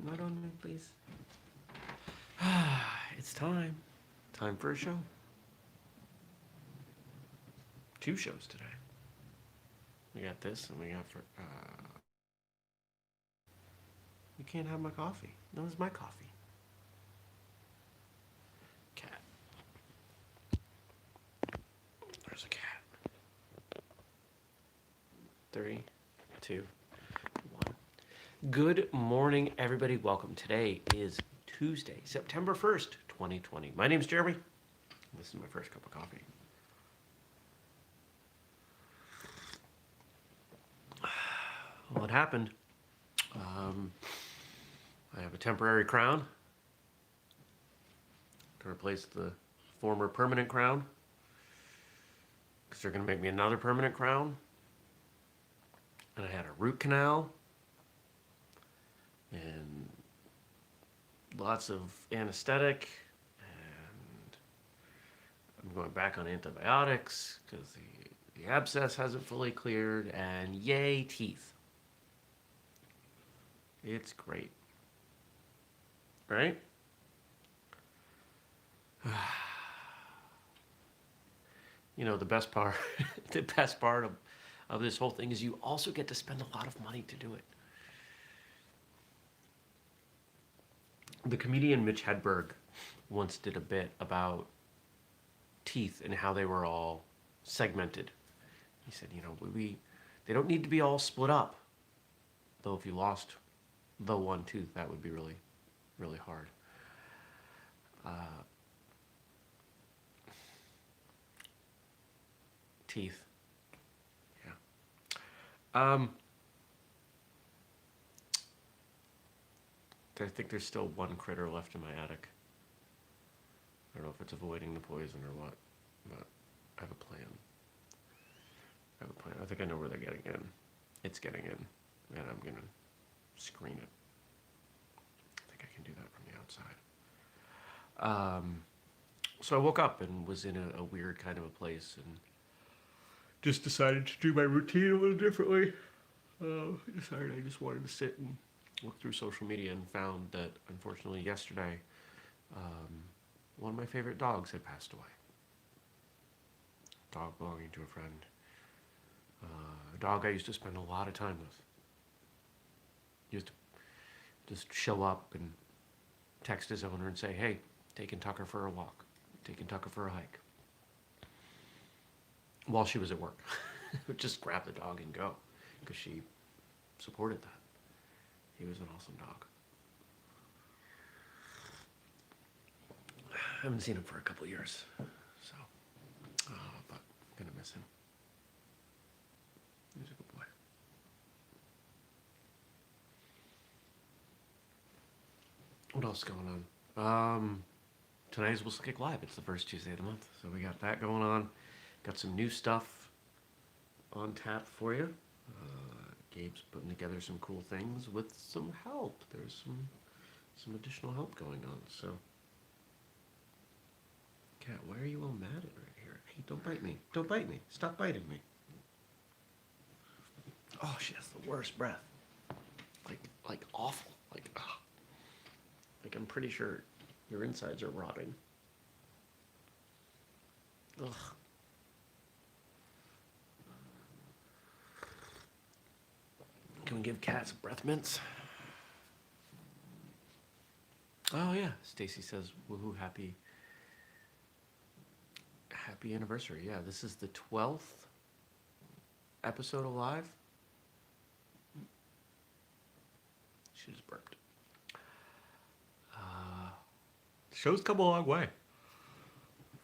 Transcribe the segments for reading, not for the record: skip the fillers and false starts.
Not on me, please. It's time. Time for a show. Two shows today. We got this, and we got for. You can't have my coffee. No, it's my coffee. Cat. There's a cat. 3, 2, 1. Good morning, everybody. Welcome. Today is Tuesday, September 1st, 2020. My name's Jeremy. This is my first cup of coffee. What happened? I have a temporary crown to replace the former permanent crown because they're going to make me another permanent crown. And I had a root canal and lots of anesthetic, and I'm going back on antibiotics because the abscess hasn't fully cleared, and yay, teeth. It's great. Right? You know, the best part, the best part of this whole thing is you also get to spend a lot of money to do it. The comedian Mitch Hedberg once did a bit about teeth and how they were all segmented. He said, you know, they don't need to be all split up. Though if you lost the one tooth, that would be really, really hard. Teeth. Yeah. I think there's still one critter left in my attic. I don't know if it's avoiding the poison or what, but I have a plan. I think I know where they're getting in. It's getting in, and I'm gonna screen it. I think I can do that from the outside. So I woke up and was in a weird kind of a place, and just decided to do my routine a little differently. Decided I just wanted to sit and look through social media, and found that, unfortunately, yesterday, one of my favorite dogs had passed away. A dog belonging to a friend. A dog I used to spend a lot of time with. He used to just show up and text his owner and say, hey, taking Tucker for a walk, taking Tucker for a hike. While she was at work. Just grab the dog and go, because she supported that. He was an awesome dog. I haven't seen him for a couple years, so, but I'm gonna miss him. He's a good boy. What else is going on? Tonight's Whistlekick Live. It's the first Tuesday of the month, so we got that going on. Got some new stuff on tap for you. Gabe's putting together some cool things with some help. There's some additional help going on. So, Cat, why are you all mad at right here? Hey, don't bite me! Don't bite me! Stop biting me! Oh, she has the worst breath. Like awful. Like, ugh. Like, I'm pretty sure your insides are rotting. Ugh. Can we give cats breath mints? Oh yeah, Stacy says, woohoo, happy anniversary. Yeah, this is the 12th episode of Live. She just burped. The show's come a long way.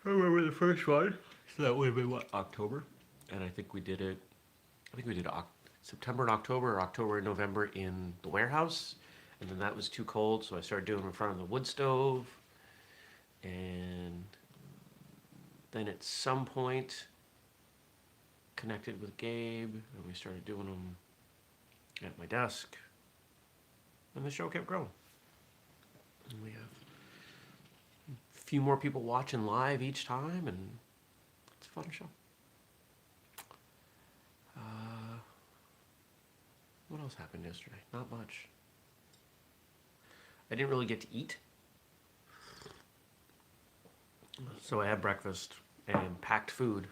I remember the first one, so that would have been what, October? And I think we did September and October, or October and November in the warehouse, and then that was too cold, so I started doing it in front of the wood stove, and then at some point connected with Gabe, and we started doing them at my desk, and the show kept growing. And we have a few more people watching live each time, and it's a fun show. What else happened yesterday? Not much. I didn't really get to eat. So I had breakfast and packed food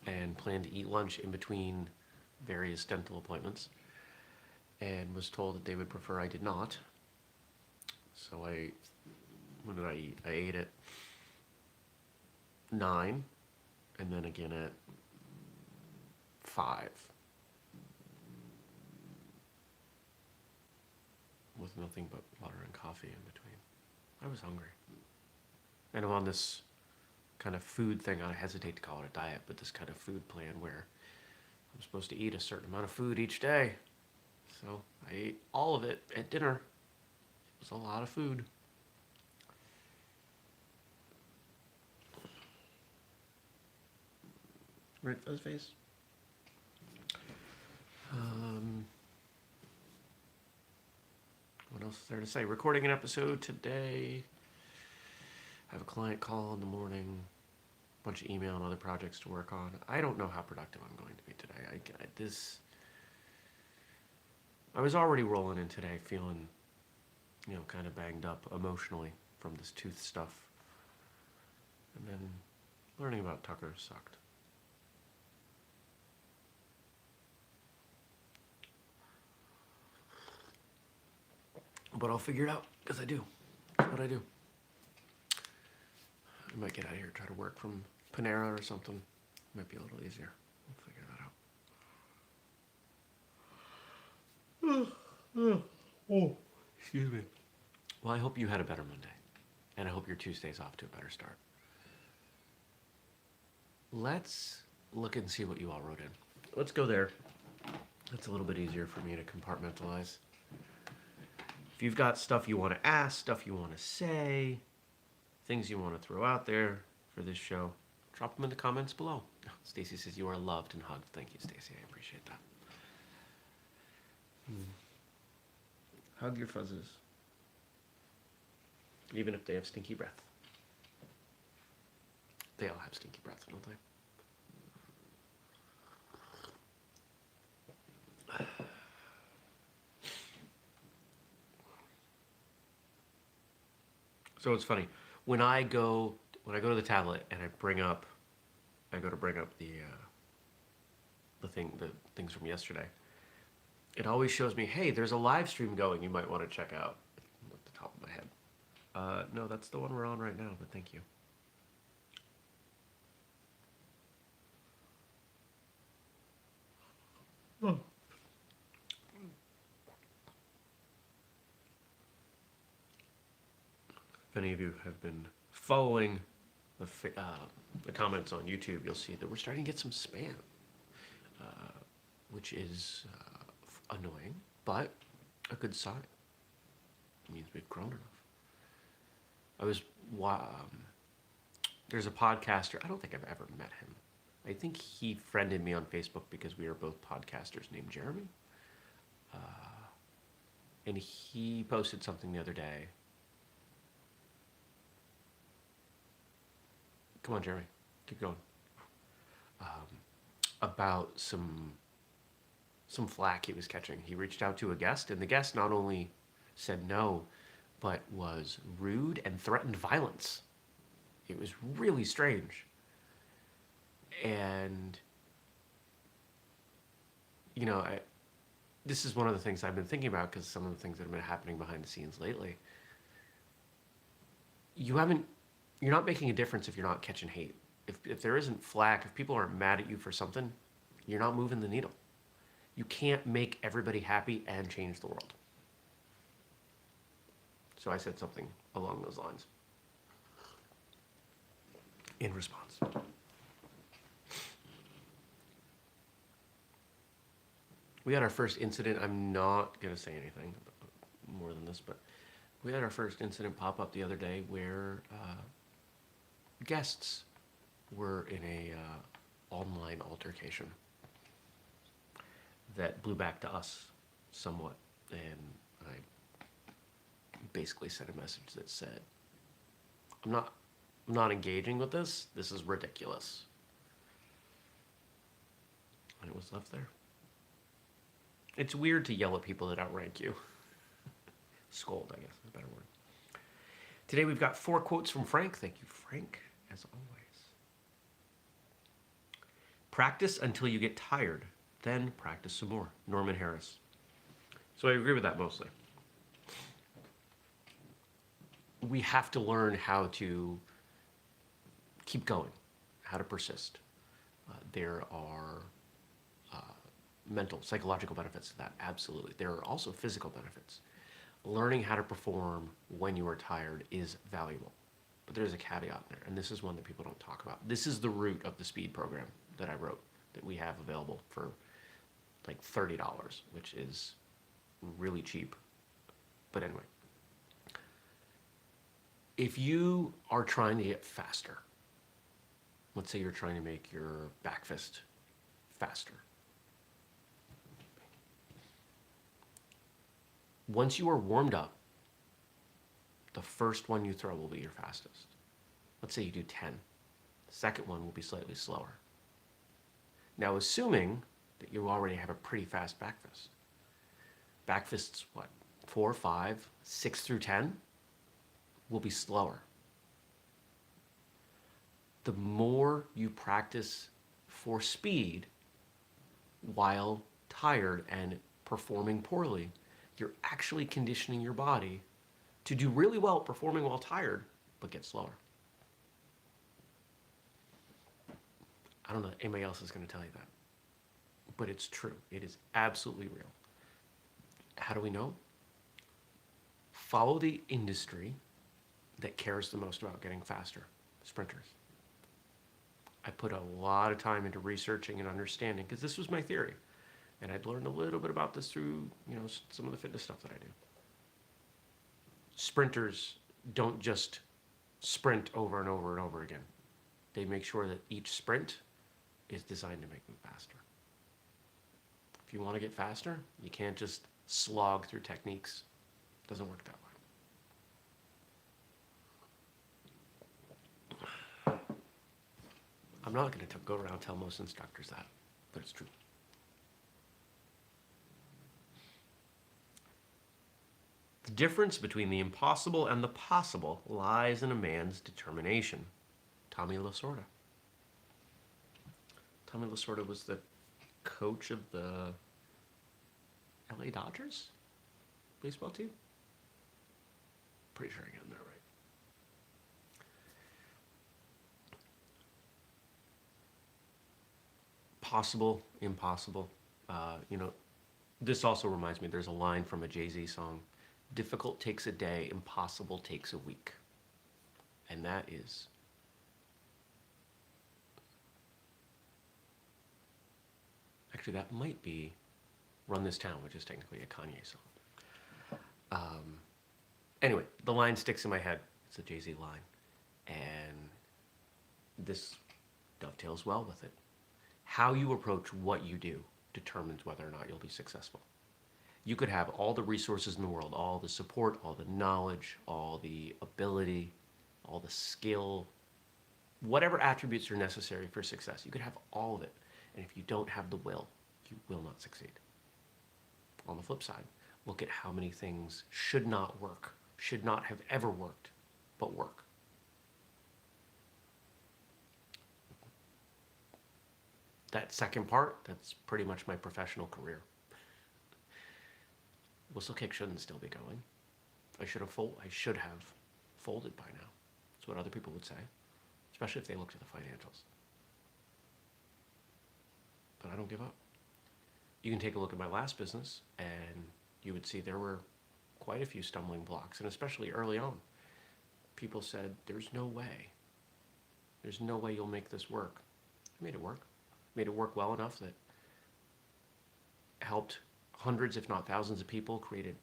and planned to eat lunch in between various dental appointments, and was told that they would prefer I did not. So when did I eat? I ate at 9, and then again at 5, with nothing but water and coffee in between. I was hungry. And I'm on this kind of food thing. I hesitate to call it a diet, but this kind of food plan where I'm supposed to eat a certain amount of food each day. So I ate all of it at dinner. It was a lot of food. Right, fuzz face. What else is there to say? Recording an episode today. Have a client call in the morning. Bunch of email and other projects to work on. I don't know how productive I'm going to be today. I was already rolling in today feeling, kind of banged up emotionally from this tooth stuff. And then learning about Tucker sucked. But I'll figure it out, because I do. That's what I do. I might get out of here, try to work from Panera or something. Might be a little easier. We'll figure that out. Oh, excuse me. Well, I hope you had a better Monday. And I hope your Tuesday's off to a better start. Let's look and see what you all wrote in. Let's go there. That's a little bit easier for me to compartmentalize. If you've got stuff you want to ask, stuff you want to say, things you want to throw out there for this show, drop them in the comments below. Stacy says you are loved and hugged. Thank you, Stacy. I appreciate that. Hug your fuzzes. Even if they have stinky breath. They all have stinky breath, don't they? So it's funny. When I go to the tablet and I go to bring up the things from yesterday, it always shows me, hey, there's a live stream going you might want to check out. At the top of my head. No, that's the one we're on right now, but thank you. Oh. If any of you have been following the comments on YouTube, you'll see that we're starting to get some spam, which is annoying, but a good sign. It means we've grown enough. There's a podcaster, I don't think I've ever met him. I think he friended me on Facebook because we are both podcasters named Jeremy. And he posted something the other day. Come on, Jeremy, keep going. About some flack he was catching. He reached out to a guest, and the guest not only said no, but was rude and threatened violence. It was really strange. And, this is one of the things I've been thinking about, because some of the things that have been happening behind the scenes lately. You're not making a difference if you're not catching hate. If there isn't flack, if people aren't mad at you for something, you're not moving the needle. You can't make everybody happy and change the world. So I said something along those lines in response. We had our first incident. I'm not going to say anything more than this, but we had our first incident pop up the other day where guests were in a online altercation that blew back to us somewhat, and I basically sent a message that said, I'm not engaging with this. This is ridiculous. And it was left there. It's weird to yell at people that outrank you. Scold, I guess, is a better word. Today we've got 4 quotes from Frank. Thank you, Frank, as always. Practice until you get tired, then practice some more. Norman Harris. So I agree with that mostly. We have to learn how to keep going, how to persist. There are mental, psychological benefits to that, absolutely. There are also physical benefits. Learning how to perform when you are tired is valuable. But there's a caveat there, and this is one that people don't talk about. This is the root of the speed program that I wrote, that we have available for like $30, which is really cheap. But anyway, if you are trying to get faster, let's say you're trying to make your back fist faster. Once you are warmed up, the first one you throw will be your fastest. Let's say you do 10. The second one will be slightly slower. Now, assuming that you already have a pretty fast back fist. Back fists, what, 4, 5, 6 through 10 will be slower. The more you practice for speed while tired and performing poorly, you're actually conditioning your body to do really well performing while tired, but get slower. I don't know if anybody else is going to tell you that, but it's true. It is absolutely real. How do we know? Follow the industry that cares the most about getting faster, sprinters. I put a lot of time into researching and understanding, because this was my theory. And I'd learned a little bit about this through, some of the fitness stuff that I do. Sprinters don't just sprint over and over and over again. They make sure that each sprint is designed to make them faster. If you want to get faster, you can't just slog through techniques. It doesn't work that way. I'm not going to go around and tell most instructors that, but it's true. The difference between the impossible and the possible lies in a man's determination. Tommy Lasorda. Tommy Lasorda was the coach of the LA Dodgers baseball team. Pretty sure I got that right. Possible, impossible. This also reminds me, there's a line from a Jay-Z song. Difficult takes a day, impossible takes a week. And that is actually, that might be Run This Town, which is technically a Kanye song. Anyway, the line sticks in my head. It's a Jay-Z line. And this dovetails well with it. How you approach what you do determines whether or not you'll be successful. You could have all the resources in the world, all the support, all the knowledge, all the ability, all the skill, whatever attributes are necessary for success. You could have all of it. And if you don't have the will, you will not succeed. On the flip side, look at how many things should not work, should not have ever worked, but work. That second part, that's pretty much my professional career. Whistlekick shouldn't still be going. I should have folded by now. That's what other people would say, especially if they looked at the financials. But I don't give up. You can take a look at my last business, and you would see there were quite a few stumbling blocks, and especially early on. People said, there's no way. There's no way you'll make this work. I made it work. Made it work well enough that helped hundreds, if not thousands of people, created,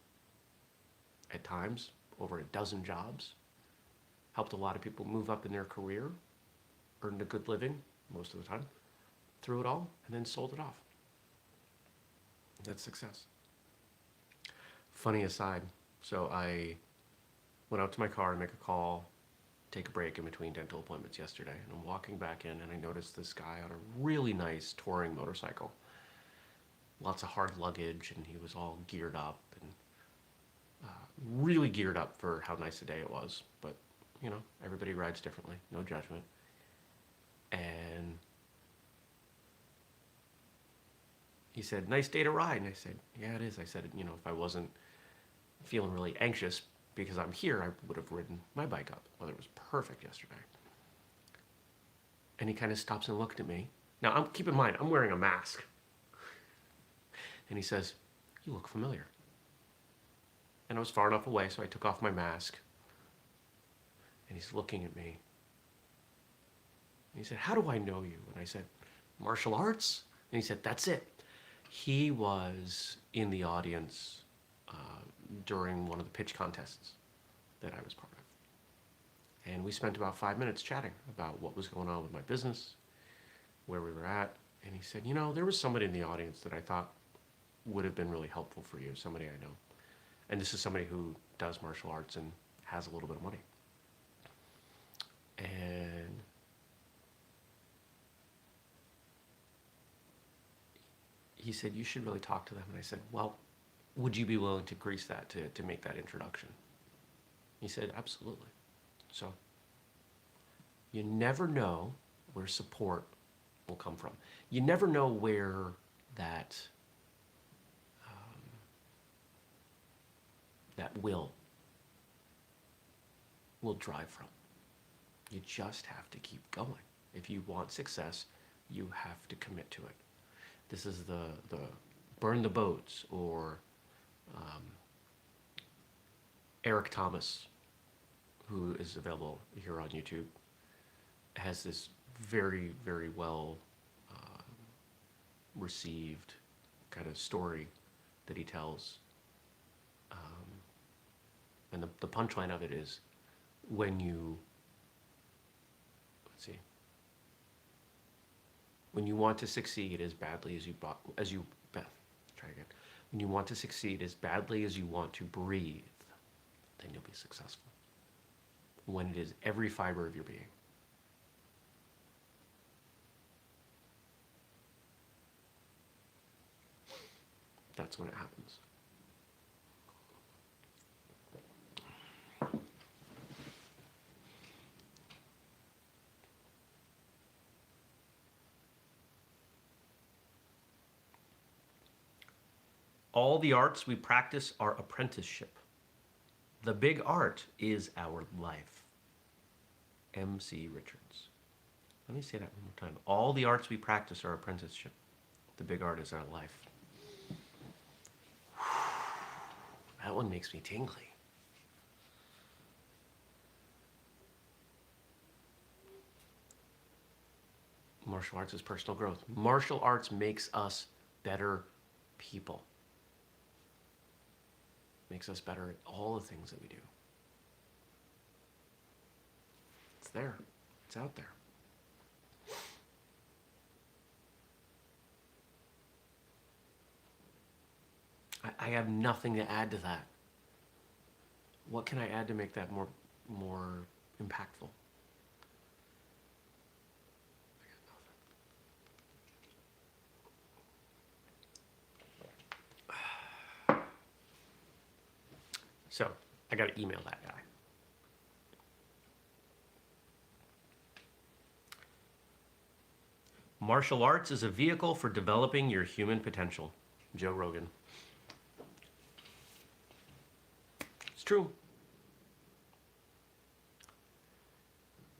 at times, over a dozen jobs. Helped a lot of people move up in their career, earned a good living, most of the time, through it all, and then sold it off. That's success. Funny aside, so I went out to my car to make a call, take a break in between dental appointments yesterday, and I'm walking back in, and I noticed this guy on a really nice touring motorcycle. Lots of hard luggage, and he was all geared up, and really geared up for how nice a day it was. But, everybody rides differently, no judgment. And he said, nice day to ride. And I said, yeah, it is. I said, if I wasn't feeling really anxious because I'm here, I would have ridden my bike up. Weather was perfect yesterday. And he kind of stops and looked at me. Now, keep in mind, I'm wearing a mask. And he says, you look familiar. And I was far enough away, so I took off my mask. And he's looking at me. And he said, how do I know you? And I said, martial arts? And he said, that's it. He was in the audience during one of the pitch contests that I was part of. And we spent about 5 minutes chatting about what was going on with my business, where we were at. And he said, there was somebody in the audience that I thought would have been really helpful for you, somebody I know. And this is somebody who does martial arts and has a little bit of money. And he said, you should really talk to them. And I said, well, would you be willing to grease that to make that introduction? He said, absolutely. So you never know where support will come from. You never know where that will drive from. You just have to keep going. If you want success, you have to commit to it. This is the burn the boats, or Eric Thomas, who is available here on YouTube, has this very, very well received kind of story that he tells. And the punchline of it is, when you want to succeed as badly when you want to succeed as badly as you want to breathe, then you'll be successful. When it is every fiber of your being. That's when it happens. All the arts we practice are apprenticeship. The big art is our life. M.C. Richards. Let me say that one more time. All the arts we practice are apprenticeship. The big art is our life. That one makes me tingly. Martial arts is personal growth. Martial arts makes us better people. Makes us better at all the things that we do. It's there. It's out there. I have nothing to add to that. What can I add to make that more impactful? So, I got to email that guy. Martial arts is a vehicle for developing your human potential. Joe Rogan. It's true.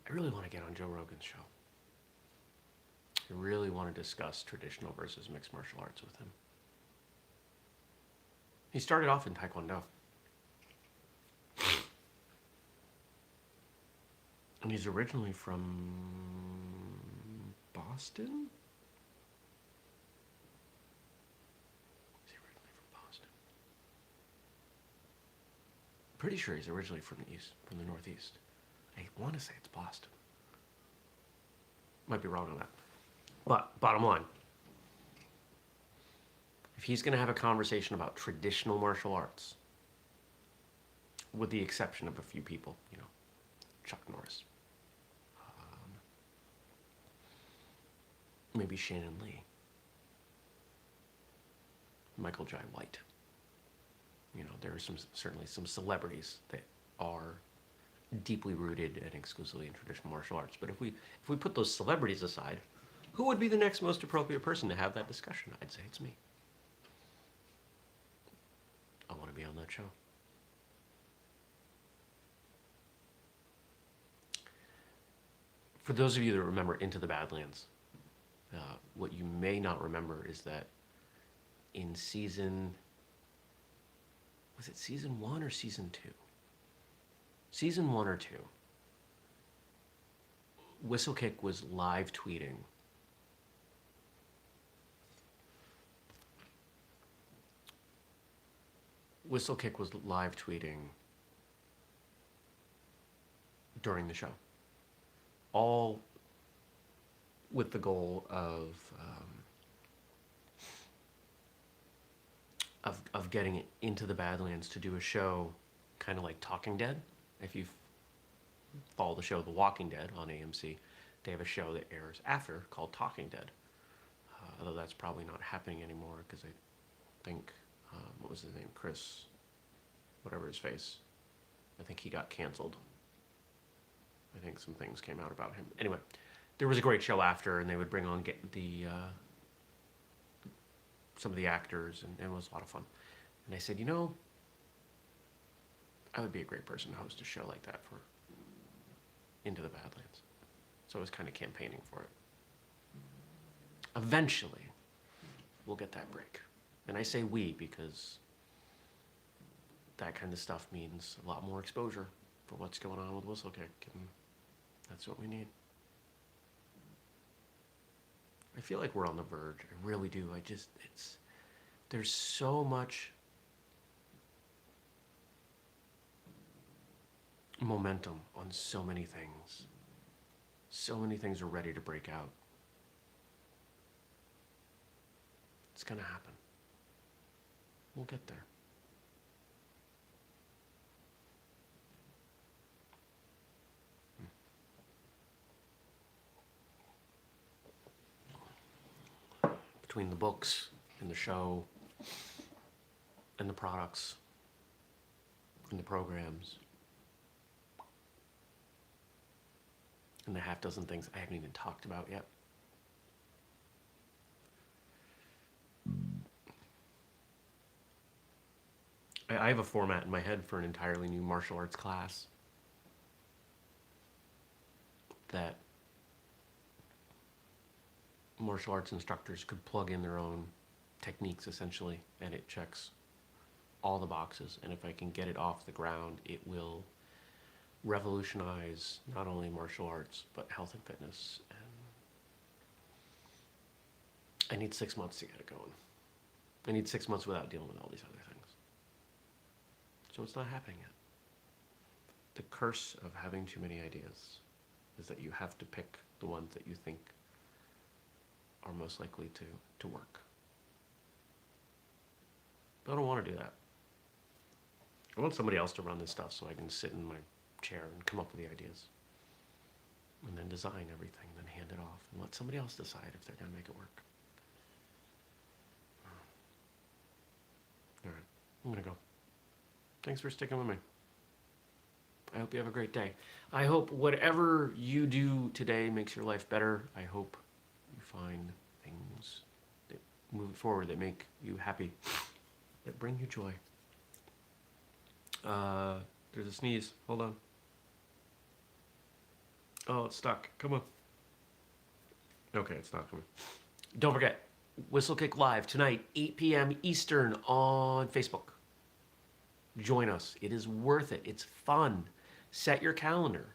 I really want to get on Joe Rogan's show. I really want to discuss traditional versus mixed martial arts with him. He started off in Taekwondo. And he's originally from Boston? Is he originally from Boston? I'm pretty sure he's originally from the Northeast. I want to say it's Boston. Might be wrong on that. But bottom line, if he's going to have a conversation about traditional martial arts, with the exception of a few people, Chuck Norris, maybe Shannon Lee, Michael Jai White, there are certainly some celebrities that are deeply rooted and exclusively in traditional martial arts. But if we put those celebrities aside, who would be the next most appropriate person to have that discussion? I'd say it's me. I want to be on that show. For those of you that remember Into the Badlands, what you may not remember is that in was it season 1 or season 2? Season 1 or 2, Whistlekick was live tweeting during the show, all with the goal of getting Into the Badlands to do a show kind of like Talking Dead. If you follow the show The Walking Dead on AMC, they have a show that airs after called Talking Dead. Although that's probably not happening anymore because I think, what was his name? Chris, whatever his face. I think he got canceled. I think some things came out about him. Anyway, there was a great show after, and they would bring on some of the actors, and it was a lot of fun. And I said, I would be a great person to host a show like that for Into the Badlands. So I was kind of campaigning for it. Eventually, we'll get that break. And I say we because that kind of stuff means a lot more exposure for what's going on with Whistlekick, and that's what we need. I feel like we're on the verge. I really do. There's so much momentum on so many things. So many things are ready to break out. It's going to happen. We'll get there. Between the books and the show and the products and the programs and the half dozen things I haven't even talked about yet. I have a format in my head for an entirely new martial arts class that martial arts instructors could plug in their own techniques essentially, and it checks all the boxes. And if I can get it off the ground, it will revolutionize not only martial arts but health and fitness. And I need 6 months to get it going. I need 6 months without dealing with all these other things. So it's not happening yet. The curse of having too many ideas is that you have to pick the ones that you think are most likely to work. But I don't want to do that. I want somebody else to run this stuff so I can sit in my chair and come up with the ideas. And then design everything, then hand it off, and let somebody else decide if they're going to make it work. All right, I'm going to go. Thanks for sticking with me. I hope you have a great day. I hope whatever you do today makes your life better. I hope you find things that move forward, that make you happy, that bring you joy. There's a sneeze. Hold on. Oh, it's stuck. Come on. Okay, it's not coming. Don't forget, Whistlekick Live tonight, 8 p.m. Eastern on Facebook. Join us. It is worth it. It's fun. Set your calendar.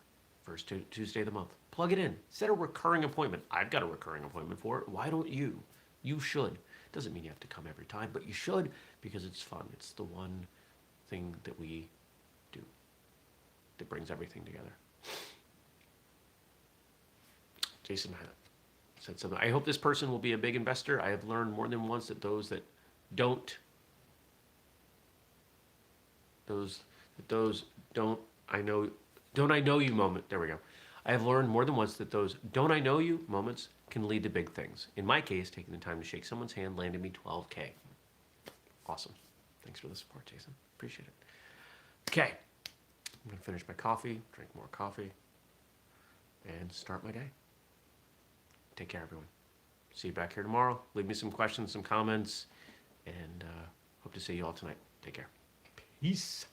First Tuesday of the month. Plug it in. Set a recurring appointment. I've got a recurring appointment for it. Why don't you? You should. Doesn't mean you have to come every time, but you should because it's fun. It's the one thing that we do that brings everything together. Jason said something. I hope this person will be a big investor. I have learned more than once that those that don't I know you moment. There we go. I have learned more than once that those don't I know you moments can lead to big things. In my case, taking the time to shake someone's hand landed me $12K. Awesome. Thanks for the support, Jason. Appreciate it. Okay. I'm going to finish my coffee, drink more coffee, and start my day. Take care, everyone. See you back here tomorrow. Leave me some questions, some comments, and hope to see you all tonight. Take care. Peace.